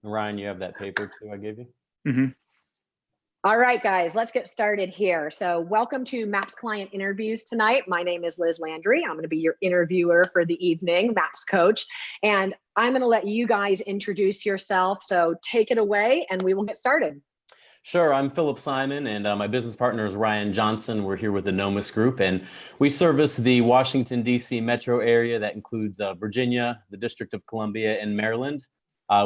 Ryan, you have that paper too I gave you? Mm-hmm. All right, guys, let's get started here. So welcome to MAPS client interviews tonight. My name is Liz Landry. I'm going to be your interviewer for the evening, MAPS coach. And I'm going to let you guys introduce yourself. So take it away and we will get started. Sure, I'm Phillip Simon and my business partner is Ryan Johnson. We're here with the Nomis Group and we service the Washington, D.C. metro area. That includes Virginia, the District of Columbia, and Maryland.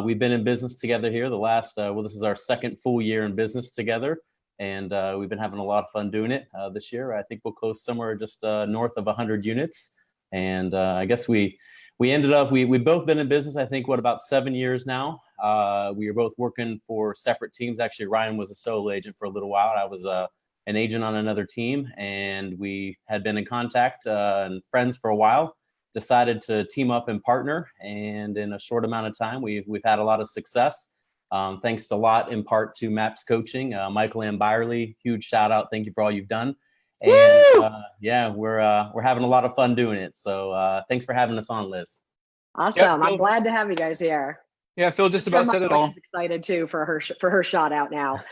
We've been in business together here the last, this is our second full year in business together. And we've been having a lot of fun doing it this year. I think we'll close somewhere just north of 100 units. And I guess we ended up, we've both been in business, I think, about 7 years now. We were both working for separate teams. Actually, Ryan was a solo agent for a little while. I was an agent on another team, and we had been in contact and friends for a while. Decided to team up and partner, and in a short amount of time, we've had a lot of success. Thanks a lot in part to MAPS coaching, Michael and Byerly. Huge shout out! Thank you for all you've done. And yeah, we're having a lot of fun doing it. So thanks for having us on, Liz. Awesome! Yep, I'm glad to have you guys here. Yeah, Phil just about said it all. Excited too for her shout out now.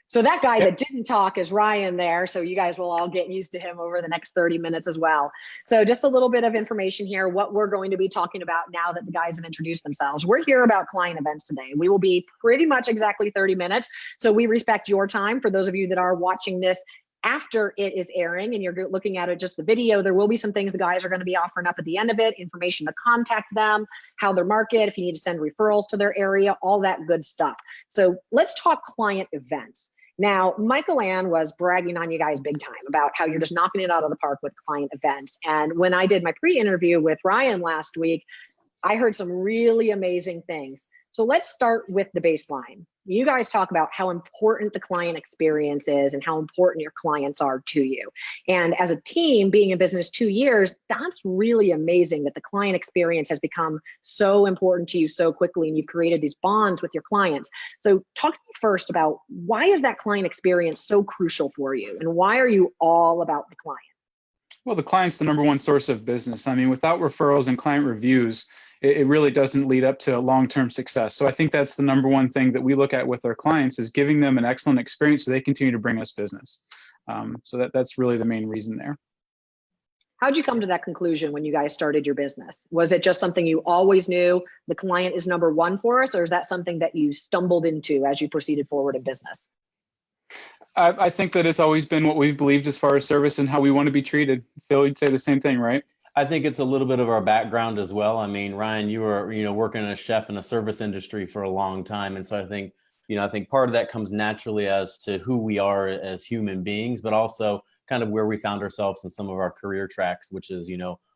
So that guy that didn't talk is Ryan there. So you guys will all get used to him over the next 30 minutes as well. So just a little bit of information here, what we're going to be talking about now that the guys have introduced themselves. We're here about client events today. We will be pretty much exactly 30 minutes. So we respect your time. For those of you that are watching this after it is airing and you're looking at it just the video, there will be some things the guys are going to be offering up at the end of it, information to contact them, how they're marketed, if you need to send referrals to their area, all that good stuff. So let's talk client events. Now, Michael Ann was bragging on you guys big time about how you're just knocking it out of the park with client events. And when I did my pre-interview with Ryan last week, I heard some really amazing things. So let's start with the baseline. You guys talk about how important the client experience is and how important your clients are to you. And as a team, being in business 2 years, that's really amazing that the client experience has become so important to you so quickly and you've created these bonds with your clients. So talk to me first about why is that client experience so crucial for you and why are you all about the client? Well, the client's the number one source of business. I mean, without referrals and client reviews, it really doesn't lead up to long-term success. So I think that's the number one thing that we look at with our clients is giving them an excellent experience so they continue to bring us business. So that's really the main reason there. How'd you come to that conclusion when you guys started your business? Was it just something you always knew the client is number one for us, or is that something that you stumbled into as you proceeded forward in business? I think that it's always been what we've believed as far as service and how we want to be treated. Phil, you'd say the same thing, right? I think it's a little bit of our background as well. I mean, Ryan, you were, working as a chef in the service industry for a long time. And so I think, I think part of that comes naturally as to who we are as human beings, but also kind of where we found ourselves in some of our career tracks, which is,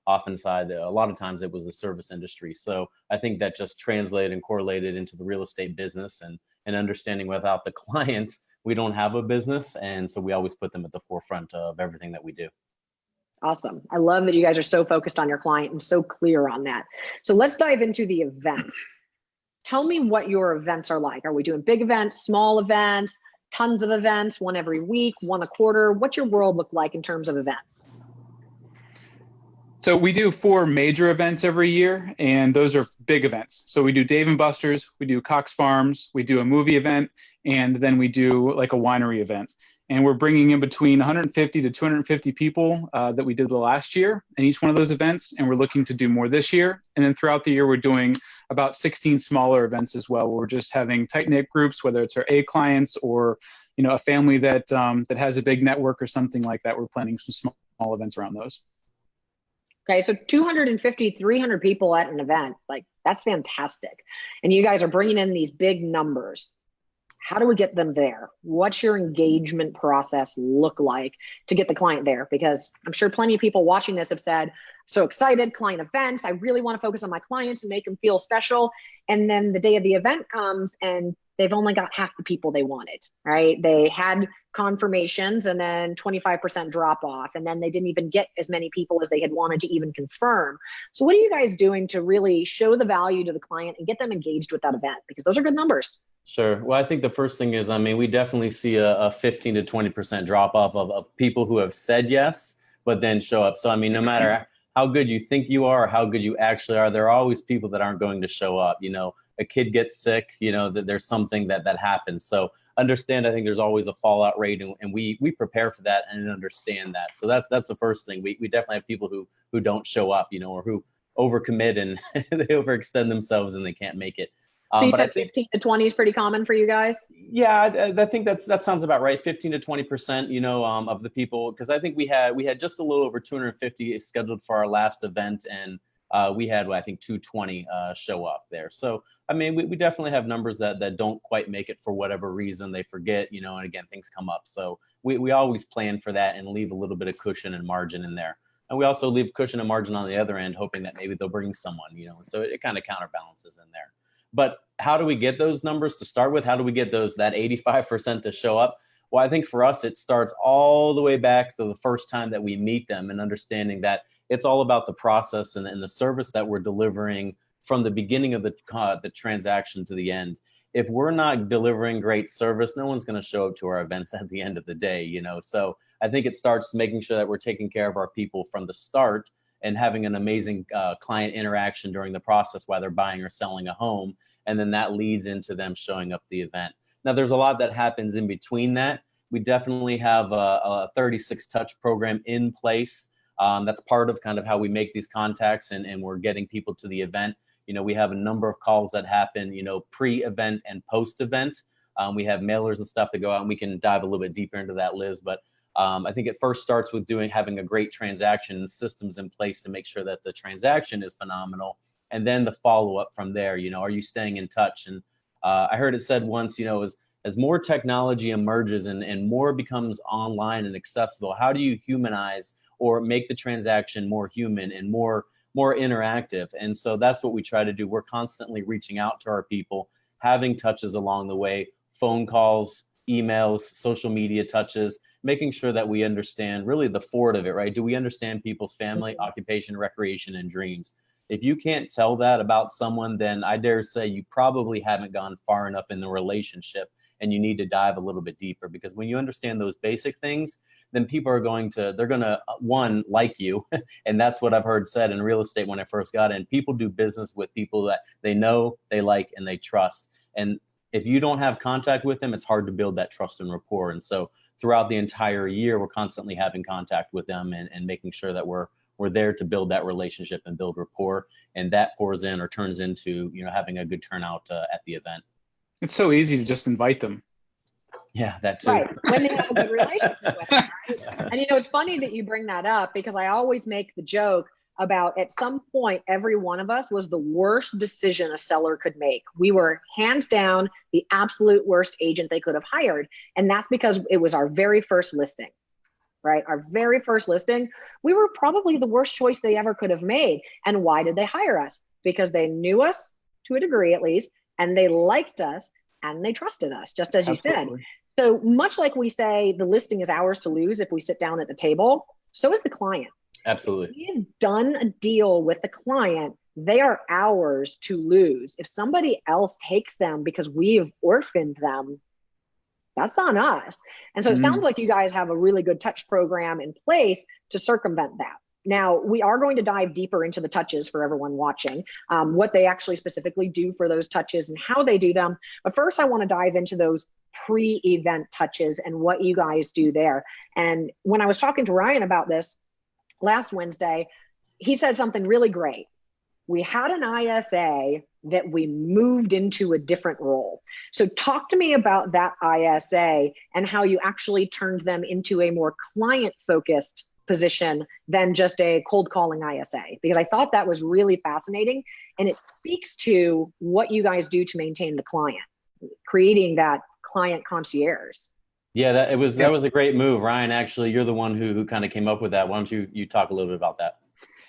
oftentimes, a lot of times it was the service industry. So I think that just translated and correlated into the real estate business and understanding without the client, we don't have a business. And so we always put them at the forefront of everything that we do. Awesome. I love that you guys are so focused on your client and so clear on that. So let's dive into the event. Tell me what your events are like. Are we doing big events, small events, tons of events, one every week, one a quarter? What's your world look like in terms of events? So we do 4 major events every year, and those are big events. So we do Dave & Buster's, we do Cox Farms, we do a movie event, and then we do like a winery event. And we're bringing in between 150 to 250 people that we did the last year in each one of those events. And we're looking to do more this year. And then throughout the year, we're doing about 16 smaller events as well. Where we're just having tight-knit groups, whether it's our A clients or, a family that that has a big network or something like that. We're planning some small events around those. Okay, so 250, 300 people at an event, like that's fantastic. And you guys are bringing in these big numbers. How do we get them there? What's your engagement process look like to get the client there? Because I'm sure plenty of people watching this have said, so excited, client events. I really want to focus on my clients and make them feel special. And then the day of the event comes and they've only got half the people they wanted, right? They had confirmations and then 25% drop off. And then they didn't even get as many people as they had wanted to even confirm. So what are you guys doing to really show the value to the client and get them engaged with that event? Because those are good numbers. Sure. Well, I think the first thing is, we definitely see a 15 to 20% drop off of people who have said yes, but then show up. So, no matter how good you think you are or how good you actually are, there are always people that aren't going to show up. a kid gets sick, that there's something that happens. So understand, I think there's always a fallout rate, and we prepare for that and understand that. So that's the first thing. We definitely have people who don't show up, or who overcommit and they overextend themselves and they can't make it. So you but said I think 15 to 20 is pretty common for you guys? Yeah, I think that sounds about right. 15 to 20%, of the people, because I think we had just a little over 250 scheduled for our last event, and we had, I think, 220 show up there. So I mean, we definitely have numbers that don't quite make it for whatever reason. They forget, and again, things come up. So we always plan for that and leave a little bit of cushion and margin in there. And we also leave cushion and margin on the other end, hoping that maybe they'll bring someone, so it kind of counterbalances in there. But how do we get those numbers to start with? How do we get that 85% to show up? Well, I think for us, it starts all the way back to the first time that we meet them, and understanding that it's all about the process and the service that we're delivering from the beginning of the transaction to the end. If we're not delivering great service, no one's going to show up to our events at the end of the day, So I think it starts making sure that we're taking care of our people from the start and having an amazing client interaction during the process while they're buying or selling a home. And then that leads into them showing up the event. Now, there's a lot that happens in between that. We definitely have a 36 touch program in place. That's part of kind of how we make these contacts and we're getting people to the event. We have a number of calls that happen, pre-event and post-event. We have mailers and stuff that go out, and we can dive a little bit deeper into that, Liz. But I think it first starts with having a great transaction and systems in place to make sure that the transaction is phenomenal. And then the follow-up from there, are you staying in touch? And I heard it said once, as more technology emerges and more becomes online and accessible, how do you humanize or make the transaction more human and more interactive? And so that's what we try to do. We're constantly reaching out to our people, having touches along the way, phone calls, emails, social media touches, making sure that we understand really the forward of it, right? Do we understand people's family, occupation, recreation, and dreams? If you can't tell that about someone, then I dare say you probably haven't gone far enough in the relationship, and you need to dive a little bit deeper, because when you understand those basic things, then people are going to, one, like you. And that's what I've heard said in real estate when I first got in. People do business with people that they know, they like, and they trust. And if you don't have contact with them, it's hard to build that trust and rapport. And so throughout the entire year, we're constantly having contact with them and making sure that we're there to build that relationship and build rapport. And that pours in or turns into, having a good turnout at the event. It's so easy to just invite them. Yeah, that too. Right, when they have a good relationship with them, right? And it's funny that you bring that up, because I always make the joke about, at some point, every one of us was the worst decision a seller could make. We were hands down the absolute worst agent they could have hired. And that's because it was our very first listing, right? Our very first listing, we were probably the worst choice they ever could have made. And why did they hire us? Because they knew us to a degree, at least, and they liked us and they trusted us, just as you said. So much like we say the listing is ours to lose if we sit down at the table, so is the client. Absolutely. If we have done a deal with the client, they are ours to lose. If somebody else takes them because we have orphaned them, that's on us. And so it sounds like you guys have a really good touch program in place to circumvent that. Now, we are going to dive deeper into the touches for everyone watching, what they actually specifically do for those touches and how they do them. But first, I want to dive into those pre-event touches and what you guys do there. And when I was talking to Ryan about this last Wednesday, he said something really great. We had an ISA that we moved into a different role. So talk to me about that ISA and how you actually turned them into a more client-focused position than just a cold calling ISA, because I thought that was really fascinating. And it speaks to what you guys do to maintain the client, creating that client concierge. Yeah, that was a great move. Ryan, actually, you're the one who kind of came up with that. Why don't you talk a little bit about that?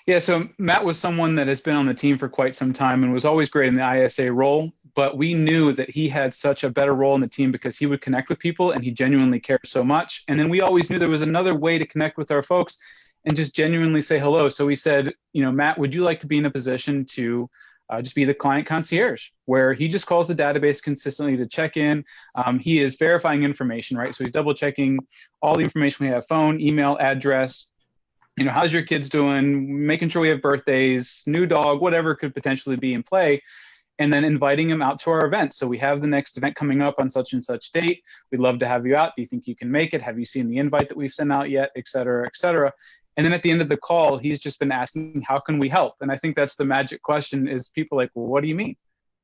Yeah, so Matt was someone that has been on the team for quite some time and was always great in the ISA role, but we knew that he had such a better role in the team because he would connect with people and he genuinely cared so much. And then we always knew there was another way to connect with our folks and just genuinely say hello. So we said, Matt, would you like to be in a position to just be the client concierge, where he just calls the database consistently to check in. He is verifying information, right? So he's double checking all the information we have: phone, email, address, how's your kids doing, making sure we have birthdays, new dog, whatever could potentially be in play. and then inviting them out to our events. So we have the next event coming up on such and such date. We'd love to have you out. Do you think you can make it? Have you seen the invite that we've sent out yet? Et cetera, et cetera. And then at the end of the call, he's just been asking, how can we help? And I think that's the magic question, is people like, well, what do you mean?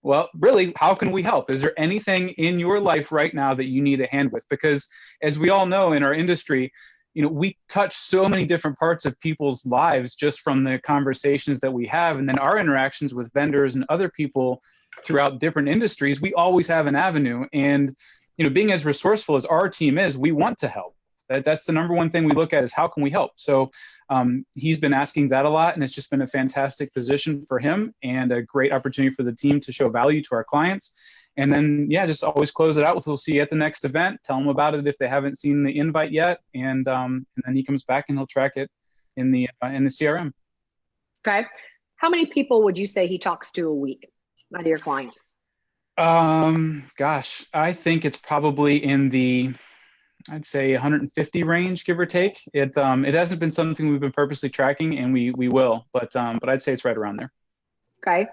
Well, really, how can we help? Is there anything in your life right now that you need a hand with? Because as we all know in our industry, we touch so many different parts of people's lives just from the conversations that we have. And then our interactions with vendors and other people throughout different industries, we always have an avenue. And, being as resourceful as our team is, we want to help. That's the number one thing we look at, is how can we help? So he's been asking that a lot, and it's just been a fantastic position for him and a great opportunity for the team to show value to our clients. And then, just always close it out with, we'll see you at the next event. Tell them about it if they haven't seen the invite yet. And then he comes back and he'll track it in the CRM. Okay. How many people would you say he talks to a week out of your clients? Gosh, I think it's probably in the, I'd say 150 range, give or take. It hasn't been something we've been purposely tracking, and we will, but I'd say it's right around there. Okay.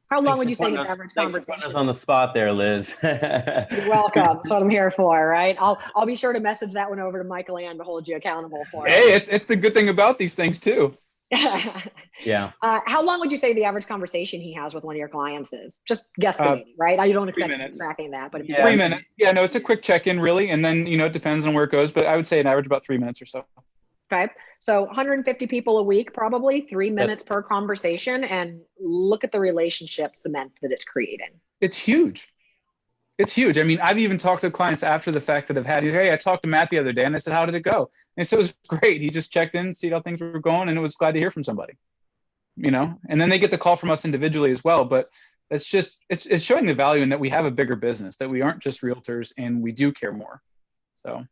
How long would you say his average conversation? Thanks for putting us on the spot there, Liz. You're welcome. That's what I'm here for, right? I'll be sure to message that one over to Michael Ann to hold you accountable for. Hey, it's the good thing about these things too. Yeah. How long would you say the average conversation he has with one of your clients is? Just guesstimating, right? You don't expect to be tracking that, but if you 3 minutes. Yeah, no, it's a quick check-in really, and then it depends on where it goes, but I would say an average about 3 minutes or so. Okay, so 150 people a week, probably 3 minutes per conversation, and look at the relationship cement that it's creating. It's huge. It's huge. I mean, I've even talked to clients after the fact that have had, hey, I talked to Matt the other day, and I said, how did it go? And so it was great. He just checked in, see how things were going, and it was glad to hear from somebody, and then they get the call from us individually as well. But it's just, it's showing the value in that we have a bigger business, that we aren't just realtors, and we do care more. So.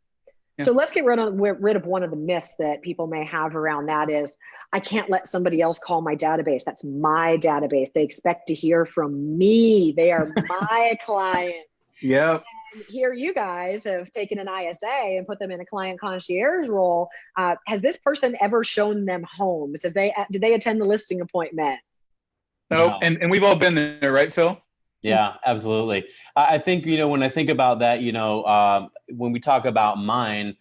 Yeah. So let's get rid of one of the myths that people may have around that is, I can't let somebody else call my database. That's my database. They expect to hear from me. They are my client. Yeah. And here you guys have taken an ISA and put them in a client concierge role. Has this person ever shown them homes? Did they attend the listing appointment? No. And we've all been there, right, Phil? Yeah, absolutely. I think, when I think about that, when we talk about mine,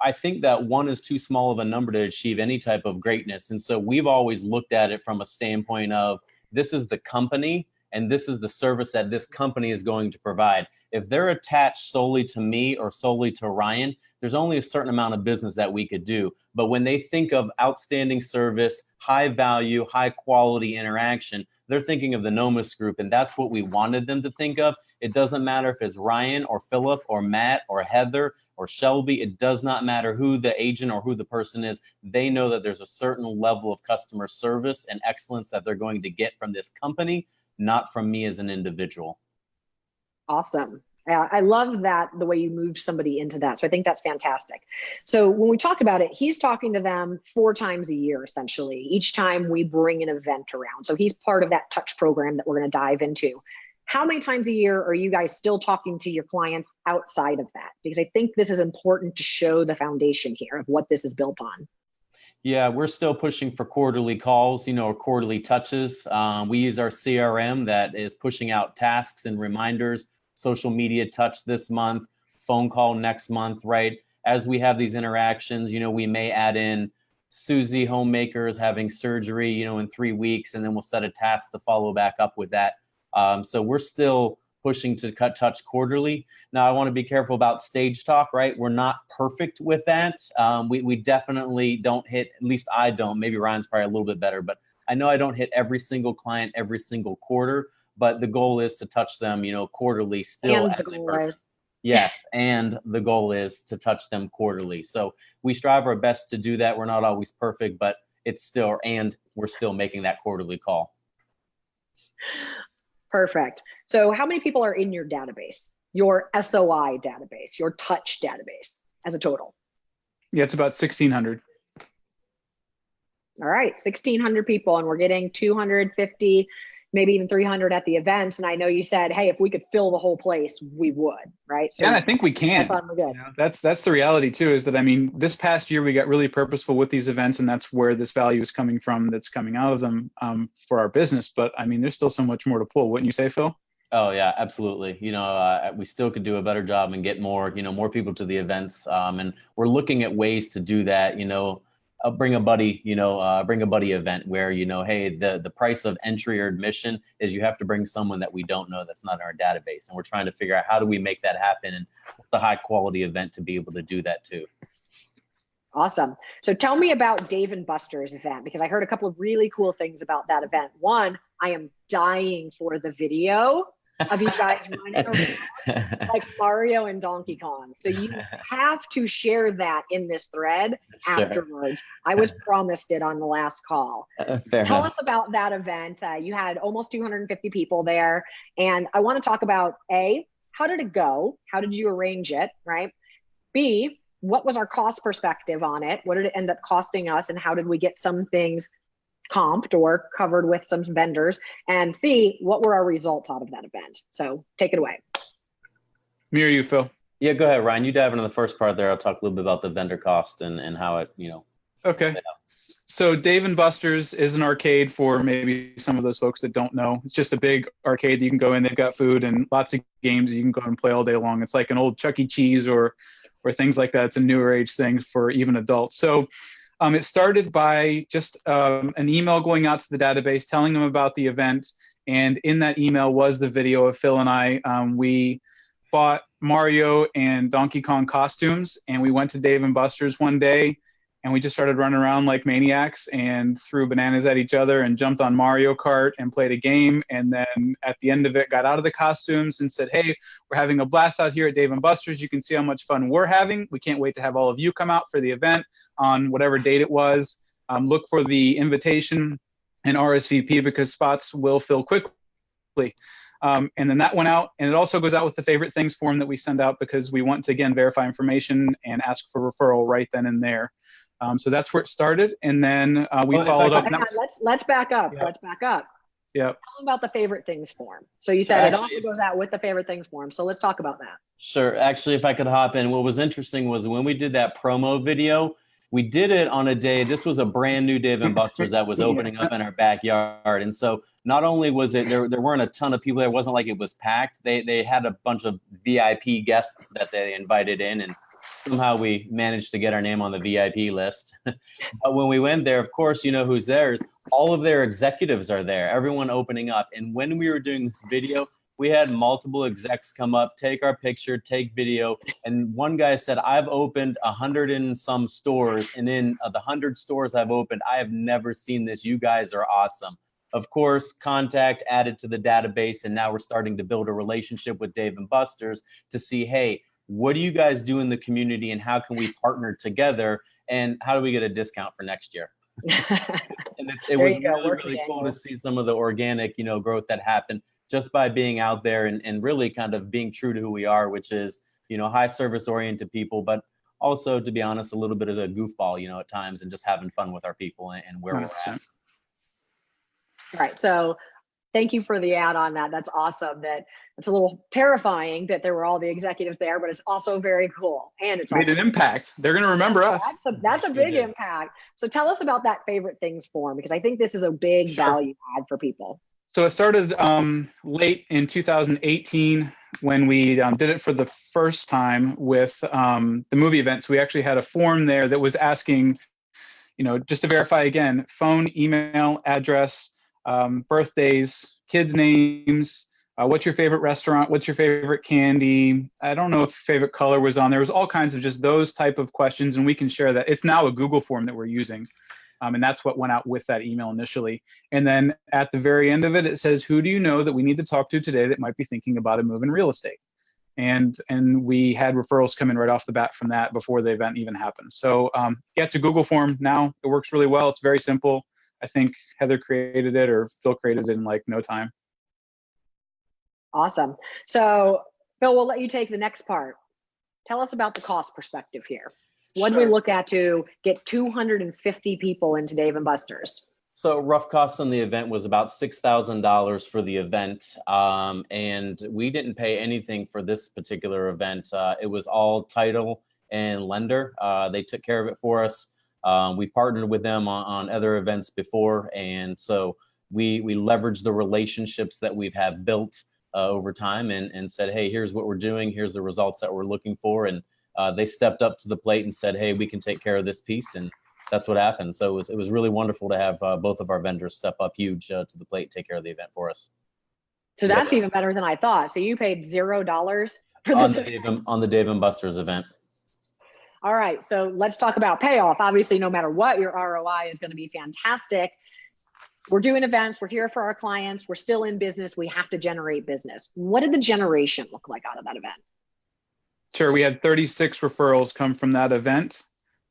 I think that one is too small of a number to achieve any type of greatness. And so we've always looked at it from a standpoint of, this is the company and this is the service that this company is going to provide. If they're attached solely to me or solely to Ryan, there's only a certain amount of business that we could do. But when they think of outstanding service, high value, high quality interaction, they're thinking of the Nomis Group, and that's what we wanted them to think of. It doesn't matter if it's Ryan or Phillip or Matt or Heather or Shelby. It does not matter who the agent or who the person is. They know that there's a certain level of customer service and excellence that they're going to get from this company, not from me as an individual. Awesome. I love that, the way you moved somebody into that. So I think that's fantastic. So when we talk about it, he's talking to them 4 times a year, essentially, each time we bring an event around. So he's part of that touch program that we're going to dive into. How many times a year are you guys still talking to your clients outside of that? Because I think this is important to show the foundation here of what this is built on. Yeah, we're still pushing for quarterly calls, or quarterly touches. We use our CRM that is pushing out tasks and reminders. Social media touch this month, phone call next month, right? As we have these interactions, we may add in Susie Homemakers having surgery, in 3 weeks, and then we'll set a task to follow back up with that. So we're still pushing to cut touch quarterly. Now, I want to be careful about stage talk, right? We're not perfect with that. We definitely don't hit, at least I don't, maybe Ryan's probably a little bit better, but I know I don't hit every single client every single quarter. But the goal is to touch them, quarterly still as a person. Yes, and the goal is to touch them quarterly. So we strive our best to do that. We're not always perfect, but we're still making that quarterly call. Perfect. So how many people are in your database, your SOI database, your touch database as a total? Yeah, it's about 1,600. All right, 1,600 people, and we're getting 250 maybe even 300 at the events. And I know you said, hey, if we could fill the whole place, we would, right? So and I think we can. that's on the good. That's the reality too, is that, I mean, this past year we got really purposeful with these events, and that's where this value is coming from, that's coming out of them for our business. But I mean, there's still so much more to pull. Wouldn't you say, Phil? Oh yeah, absolutely. We still could do a better job and get more, more people to the events. And we're looking at ways to do that. Bring a buddy event where, hey, the price of entry or admission is you have to bring someone that we don't know that's not in our database. And we're trying to figure out how do we make that happen, and what's a high quality event to be able to do that too. Awesome. So tell me about Dave & Buster's event, because I heard a couple of really cool things about that event. One, I am dying for the video of you guys running around like Mario and Donkey Kong. So you have to share that in this thread afterwards. I was promised it on the last call. Tell us about that event. You had almost 250 people there. And I want to talk about A, how did it go? How did you arrange it, right? B, what was our cost perspective on it? What did it end up costing us? And how did we get some things comped or covered with some vendors? And C, what were our results out of that event? So take it away. Me or you, Phil? Yeah, go ahead, Ryan. You dive into the first part there. I'll talk a little bit about the vendor cost and how it, Okay. Yeah. So Dave & Buster's is an arcade for maybe some of those folks that don't know. It's just a big arcade that you can go in. They've got food and lots of games you can go and play all day long. It's like an old Chuck E. Cheese or things like that. It's a newer age thing for even adults. So it started by just an email going out to the database telling them about the event. And in that email was the video of Phil and I. We bought Mario and Donkey Kong costumes, and we went to Dave & Buster's one day, and we just started running around like maniacs and threw bananas at each other and jumped on Mario Kart and played a game. And then at the end of it, got out of the costumes and said, hey, we're having a blast out here at Dave & Buster's. You can see how much fun we're having. We can't wait to have all of you come out for the event on whatever date it was. Look for the invitation and RSVP because spots will fill quickly. And then that went out, and it also goes out with the favorite things form that we send out because we want to, again, verify information and ask for referral right then and there. So that's where it started. And then we followed up. Let's back up. Yeah. Let's back up. Yeah. Tell them about the favorite things form. So you said it also goes out with the favorite things form. So let's talk about that. Sure. Actually, if I could hop in, what was interesting was when we did that promo video, we did it on a day, this was a brand new Dave & Buster's that was opening up in our backyard. And so not only was it, there weren't a ton of people there. It wasn't like it was packed. They had a bunch of VIP guests that they invited in, and somehow we managed to get our name on the VIP list. But when we went there, of course, you know who's there. All of their executives are there, everyone opening up. And when we were doing this video, we had multiple execs come up, take our picture, take video. And one guy said, I've opened 100 and some stores. And in the 100 stores I've opened, I have never seen this. You guys are awesome. Of course, contact added to the database. And now we're starting to build a relationship with Dave & Buster's to see, hey, what do you guys do in the community and how can we partner together? And how do we get a discount for next year? And it was really cool to see some of the organic, growth that happened just by being out there and really kind of being true to who we are, which is, high service oriented people, but also, to be honest, a little bit of a goofball, at times, and just having fun with our people and where 100%. We're at. All right. So thank you for the add on that. That's awesome. It's a little terrifying that there were all the executives there, but it's also very cool. And it's made an impact. They're going to remember us. That's a big impact. So tell us about that favorite things form, because I think this is a big value add for people. So it started late in 2018 when we did it for the first time with the movie events. We actually had a form there that was asking, just to verify again, phone, email, address, birthdays, kids' names, what's your favorite restaurant, what's your favorite candy. I don't know if favorite color was on there. It was all kinds of just those type of questions, and we can share that. It's now a Google form that we're using. And that's what went out with that email initially. And then at the very end of it, it says, who do you know that we need to talk to today that might be thinking about a move in real estate? And we had referrals come in right off the bat from that before the event even happened. So yeah, it's a Google form now. It works really well. It's very simple. I think Heather created it or Phil created it in like no time. Awesome. So Phil, we'll let you take the next part. Tell us about the cost perspective here. What do we look at to get 250 people into Dave & Buster's? So rough cost on the event was about $6,000 for the event. And we didn't pay anything for this particular event. It was all title and lender. They took care of it for us. We partnered with them on other events before. And so we leveraged the relationships that we've have built over time and said, hey, here's what we're doing. Here's the results that we're looking for. And they stepped up to the plate and said, hey, we can take care of this piece. And that's what happened. So it was really wonderful to have both of our vendors step up huge to the plate, take care of the event for us. So that's even better than I thought. So you paid $0 for this on the Dave and Buster's event. All right. So let's talk about payoff. Obviously, no matter what, your ROI is going to be fantastic. We're doing events. We're here for our clients. We're still in business. We have to generate business. What did the generation look like out of that event? Sure. We had 36 referrals come from that event.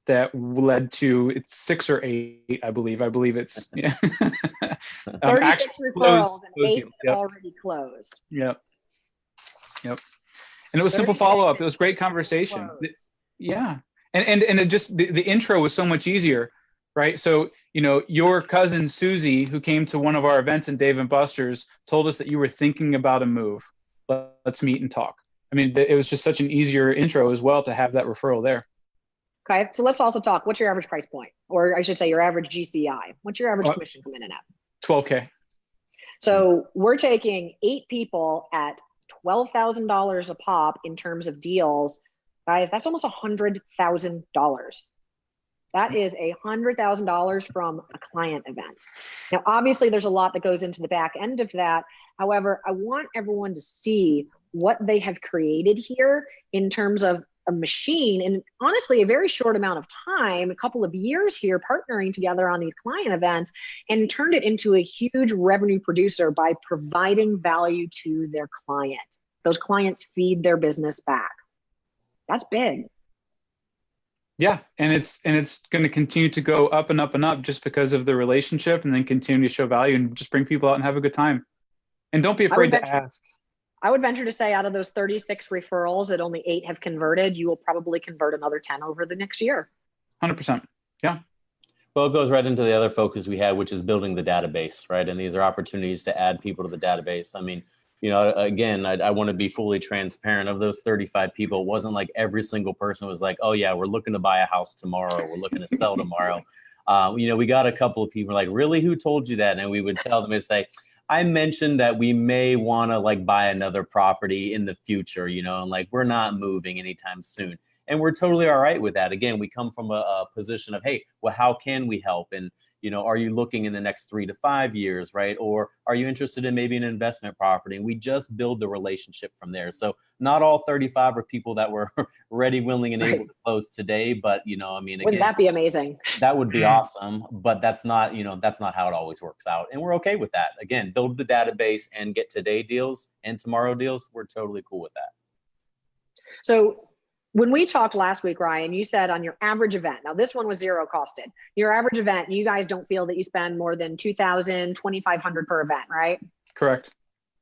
That led to, it's 6 or 8, I believe. I believe it's, yeah. 36 referrals and 8 have already closed. Yep. And it was simple follow-up. It was great conversation. Yeah. And it just, the intro was so much easier, right? So, your cousin Susie, who came to one of our events in Dave & Buster's, told us that you were thinking about a move. Let's meet and talk. I mean, it was just such an easier intro as well to have that referral there. Okay, so let's also talk, what's your average price point? Or I should say your average GCI. What's your average commission coming in at? $12K. So we're taking 8 people at $12,000 a pop in terms of deals. Guys, that's almost $100,000. That is $100,000 from a client event. Now, obviously, there's a lot that goes into the back end of that. However, I want everyone to see what they have created here in terms of a machine, and honestly, a very short amount of time, a couple of years here, partnering together on these client events, and turned it into a huge revenue producer by providing value to their client. Those clients feed their business back. That's big. Yeah, and it's going to continue to go up and up and up just because of the relationship, and then continue to show value and just bring people out and have a good time. And don't be afraid to ask. I would venture to say out of those 36 referrals that only 8 have converted, you will probably convert another 10 over the next year. 100%. Yeah. Well, it goes right into the other focus we had, which is building the database, right? And these are opportunities to add people to the database. I mean, again, I want to be fully transparent. Of those 35 people, it wasn't like every single person was like, oh yeah, we're looking to buy a house tomorrow. We're looking to sell tomorrow. We got a couple of people like, really, who told you that? And we would tell them and say, I mentioned that we may want to like buy another property in the future, and like we're not moving anytime soon. And we're totally all right with that. Again, we come from a position of, hey, well, how can we help? And, are you looking in the next 3 to 5 years, right? Or are you interested in maybe an investment property? And we just build the relationship from there. So not all 35 are people that were ready, willing, and able to close today. But, again, wouldn't that be amazing? That would be awesome. But that's not how it always works out. And we're okay with that. Again, build the database and get today deals and tomorrow deals. We're totally cool with that. So when we talked last week, Ryan, you said on your average event, now this one was zero costed, your average event, you guys don't feel that you spend more than $2,000, $2,500 per event, right? Correct.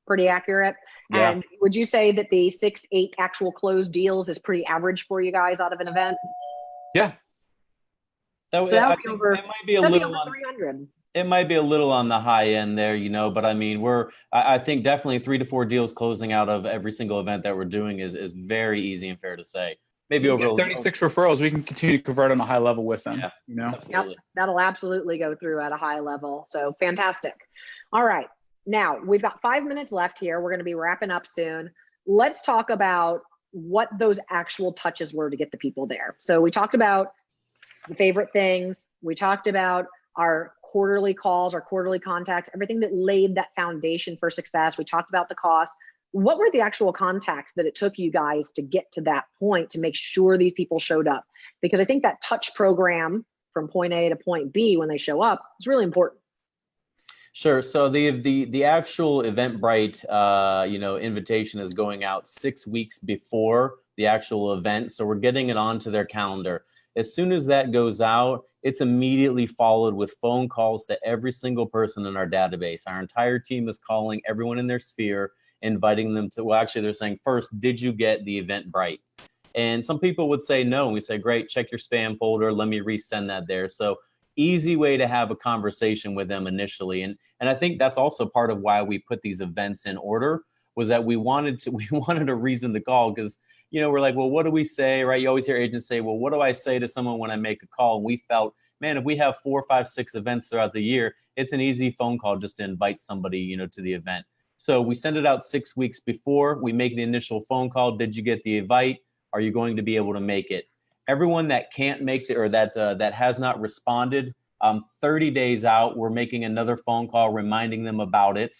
Pretty accurate. Yeah. And would you say that the 6, 8 actual closed deals is pretty average for you guys out of an event? Yeah. That would be over, it might be a little on 300. It might be a little on the high end there, but I mean, I think definitely 3 to 4 deals closing out of every single event that we're doing is very easy and fair to say. Maybe over 36 referrals, we can continue to convert on a high level with them. Yeah, Yep, that'll absolutely go through at a high level. So fantastic. All right. Now we've got 5 minutes left here. We're going to be wrapping up soon. Let's talk about what those actual touches were to get the people there. So we talked about the favorite things. We talked about our quarterly calls, our quarterly contacts, everything that laid that foundation for success. We talked about the cost. What were the actual contacts that it took you guys to get to that point to make sure these people showed up? Because I think that touch program from point A to point B when they show up is really important. Sure. So the actual Eventbrite invitation is going out 6 weeks before the actual event. So we're getting it onto their calendar. As soon as that goes out, it's immediately followed with phone calls to every single person in our database. Our entire team is calling everyone in their sphere, inviting them to, well, actually they're saying first, did you get the Eventbrite? And some people would say no. And we say, great, check your spam folder. Let me resend that there. So, easy way to have a conversation with them initially. And I think that's also part of why we put these events in order, was that we wanted a reason to call, because, you know, we're like, well, what do we say, right? You always hear agents say, well, what do I say to someone when I make a call? And we felt, man, if we have 4, 5, 6 events throughout the year, it's an easy phone call just to invite somebody, you know, to the event. So we send it out 6 weeks before. We make the initial phone call. Did you get the invite? Are you going to be able to make it? Everyone that can't make it, or that has not responded, 30 days out, we're making another phone call reminding them about it.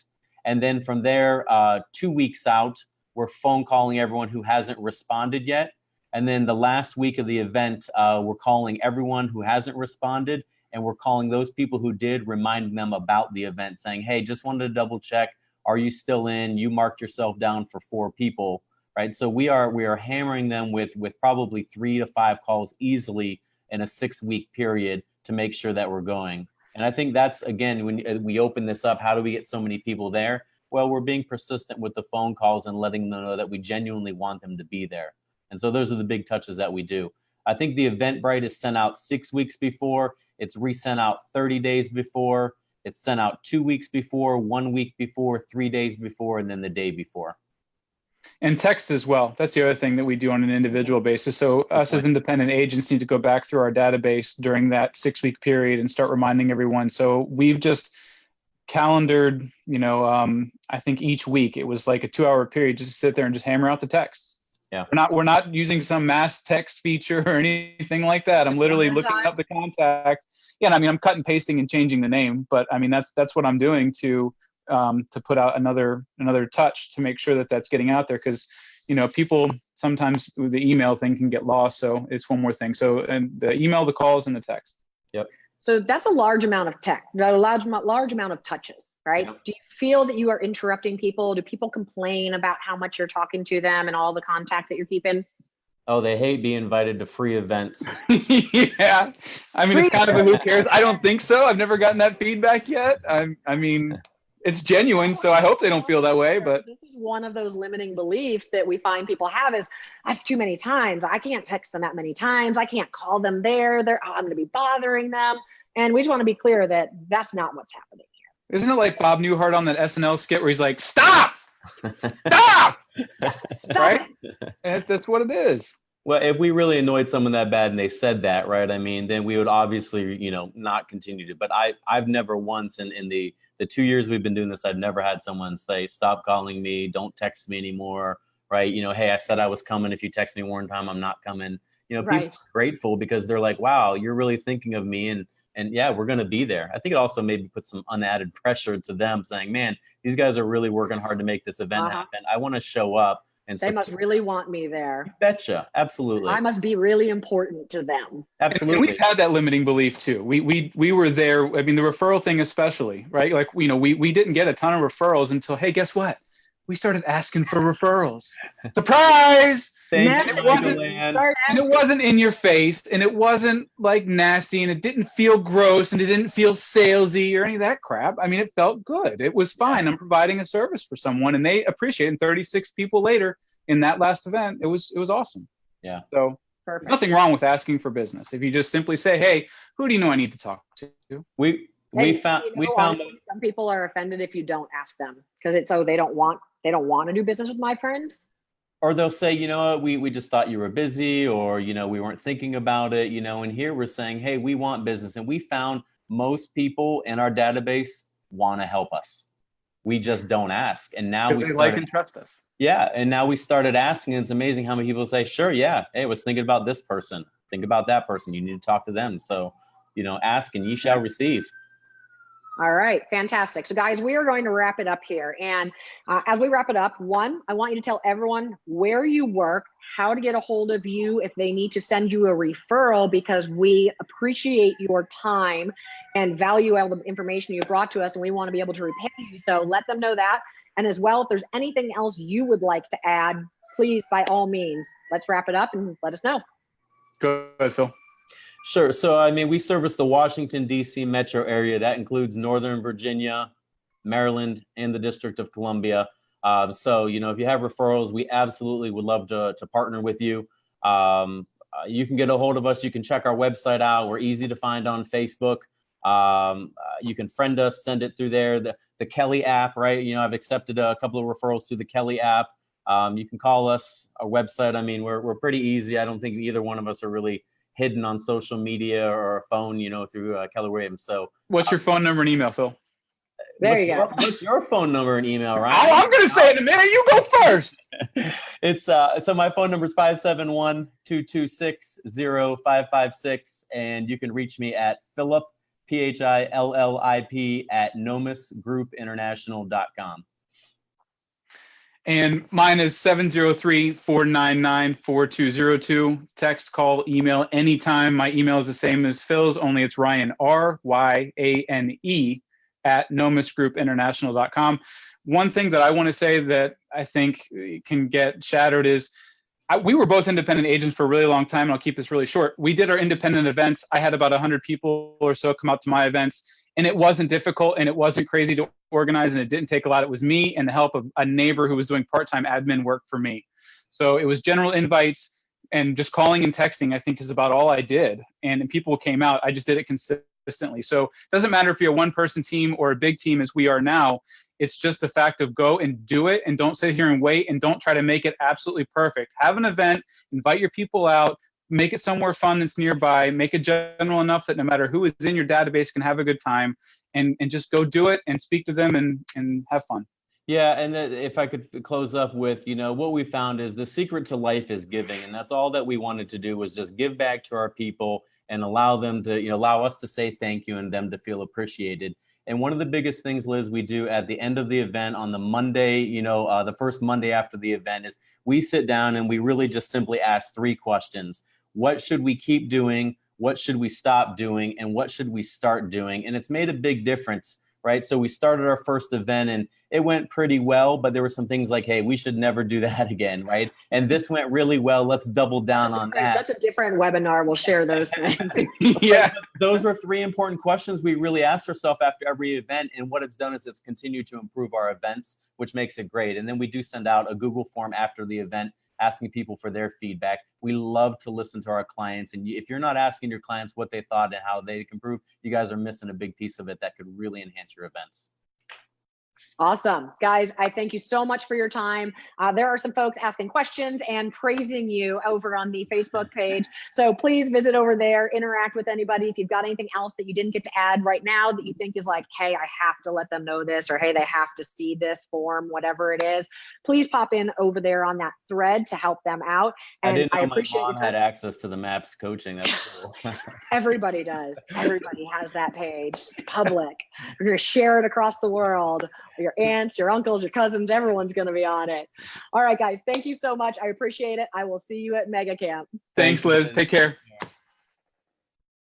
And then from there, 2 weeks out, we're phone calling everyone who hasn't responded yet. And then the last week of the event, we're calling everyone who hasn't responded, and we're calling those people who did, reminding them about the event, saying, hey, just wanted to double check. Are you still in? You marked yourself down for 4 people, right? So we are hammering them with probably 3 to 5 calls easily in a 6-week period to make sure that we're going. And I think that's, again, when we open this up, how do we get so many people there? Well, we're being persistent with the phone calls and letting them know that we genuinely want them to be there. And so those are the big touches that we do. I think the Eventbrite is sent out 6 weeks before. It's resent out 30 days before. It's sent out 2 weeks before, 1 week before, 3 days before, and then the day before. And text as well. That's the other thing that we do on an individual basis. So us as independent agents need to go back through our database during that 6-week period and start reminding everyone. So we've just calendared, you know, I think each week it was like a 2-hour period just to sit there and just hammer out the text. Yeah. We're not using some mass text feature or anything like that. I'm literally looking up the contact. Yeah, and I mean, I'm cut and pasting and changing the name, but I mean, that's what I'm doing to put out another touch to make sure that that's getting out there, because, you know, people sometimes the email thing can get lost. So it's one more thing. So, and the email, the calls, and the text. Yep. So that's a large amount of a large amount of touches, right? Yep. Do you feel that you are interrupting people? Do people complain about how much you're talking to them and all the contact that you're keeping? Oh, they hate being invited to free events. Yeah. I mean, it's kind of a who cares? I don't think so. I've never gotten that feedback yet. I mean, it's genuine, so I hope they don't feel that way. But this is one of those limiting beliefs that we find people have, is that's too many times. I can't text them that many times. I can't call them there. I'm going to be bothering them. And we just want to be clear that that's not what's happening here. Isn't it like Bob Newhart on that SNL skit where he's like, stop, stop, right? And that's what it is. Well, if we really annoyed someone that bad and they said that, right, I mean, then we would obviously, you know, not continue to. But I've never once in the 2 years we've been doing this, I've never had someone say, stop calling me, don't text me anymore, right? You know, hey, I said I was coming. If you text me one time, I'm not coming. You know, people are grateful because they're like, wow, you're really thinking of me. And yeah, we're going to be there. I think it also maybe put some unadded pressure to them, saying, man, these guys are really working hard to make this event happen. I want to show up. And they must really want me there. You betcha. Absolutely. I must be really important to them. Absolutely. And we've had that limiting belief too. We were there. I mean, the referral thing especially, right? Like, you know, we didn't get a ton of referrals until, hey, guess what? We started asking for referrals. Surprise! And it wasn't in your face, and it wasn't like nasty, and it didn't feel gross, and it didn't feel salesy or any of that crap. I mean, it felt good. It was fine. I'm providing a service for someone, and they appreciate it. And 36 people later in that last event, it was awesome. Yeah. So there's nothing wrong with asking for business. If you just simply say, hey, who do you know I need to talk to? We found some people are offended if you don't ask them, because it's, oh, they don't want to do business with my friends. Or they'll say, you know what, we just thought you were busy, or, you know, we weren't thinking about it, you know, and here we're saying, hey, we want business. And we found most people in our database want to help us. We just don't ask. And now we like and trust us. Yeah. And now we started asking, and it's amazing how many people say, sure, yeah, hey, I was thinking about this person. Think about that person. You need to talk to them. So, you know, ask and ye shall receive. All right, fantastic. So guys, we are going to wrap it up here. And as we wrap it up, one, I want you to tell everyone where you work, how to get a hold of you if they need to send you a referral, because we appreciate your time and value all the information you brought to us, and we want to be able to repay you. So let them know that. And as well, if there's anything else you would like to add, please, by all means, let's wrap it up and let us know. Go ahead, Phil. Sure. So, I mean, we service the Washington, D.C. metro area. That includes Northern Virginia, Maryland, and the District of Columbia. So, you know, if you have referrals, we absolutely would love to partner with you. you can get a hold of us. You can check our website out. We're easy to find on Facebook. You can friend us, send it through there. The Kelly app, right? You know, I've accepted a couple of referrals through the Kelly app. You can call us, our website. I mean, we're pretty easy. I don't think either one of us are really hidden on social media or a phone, you know, through Keller Williams. So what's your phone number and email, Phil? There you go. What's your phone number and email, Ryan? Oh, I'm going to say it in a minute. You go first. It's so my phone number is 571-226-0556, and you can reach me at Phillip, PHILLIP at nomisgroupinternational.com. And mine is 703-499-4202. Text, call, email anytime. My email is the same as Phil's, only it's Ryane, RYANE at nomisgroupinternational.com. One thing that I want to say that I think can get shattered is we were both independent agents for a really long time, and I'll keep this really short. We did our independent events. I had about 100 people or so come out to my events, and it wasn't difficult and it wasn't crazy to organize, and it didn't take a lot. It was me and the help of a neighbor who was doing part-time admin work for me. So it was general invites and just calling and texting, I think, is about all I did. And people came out. I just did it consistently. So it doesn't matter if you're a one-person team or a big team as we are now. It's just the fact of go and do it, and don't sit here and wait, and don't try to make it absolutely perfect. Have an event, invite your people out, make it somewhere fun that's nearby, make it general enough that no matter who is in your database can have a good time, and just go do it and speak to them and have fun. Yeah, and if I could close up with, you know, what we found is the secret to life is giving, and that's all that we wanted to do was just give back to our people and allow them to, you know, allow us to say thank you and them to feel appreciated. And one of the biggest things, Liz, we do at the end of the event on the Monday, you know, the first Monday after the event is we sit down and we really just simply ask 3 questions. What should we keep doing? What should we stop doing? And what should we start doing? And it's made a big difference, right? So we started our first event and it went pretty well, but there were some things like, hey, we should never do that again, right? And this went really well. Let's double down on that. That's a different webinar. We'll share those things. Yeah. Those were 3 important questions we really asked ourselves after every event. And what it's done is it's continued to improve our events, which makes it great. And then we do send out a Google form after the event asking people for their feedback. We love to listen to our clients. And if you're not asking your clients what they thought and how they can improve, you guys are missing a big piece of it that could really enhance your events. Awesome. Guys, I thank you so much for your time. There are some folks asking questions and praising you over on the Facebook page. So please visit over there, interact with anybody. If you've got anything else that you didn't get to add right now that you think is like, hey, I have to let them know this, or hey, they have to see this form, whatever it is, please pop in over there on that thread to help them out. And I didn't know appreciate my mom had access to the MAPS coaching. That's cool. Everybody does. Everybody has that page. It's public. We're going to share it across the world. Your aunts, your uncles, your cousins, everyone's going to be on it. All right, guys. Thank you so much. I appreciate it. I will see you at Mega Camp. Thanks, Liz. Take care.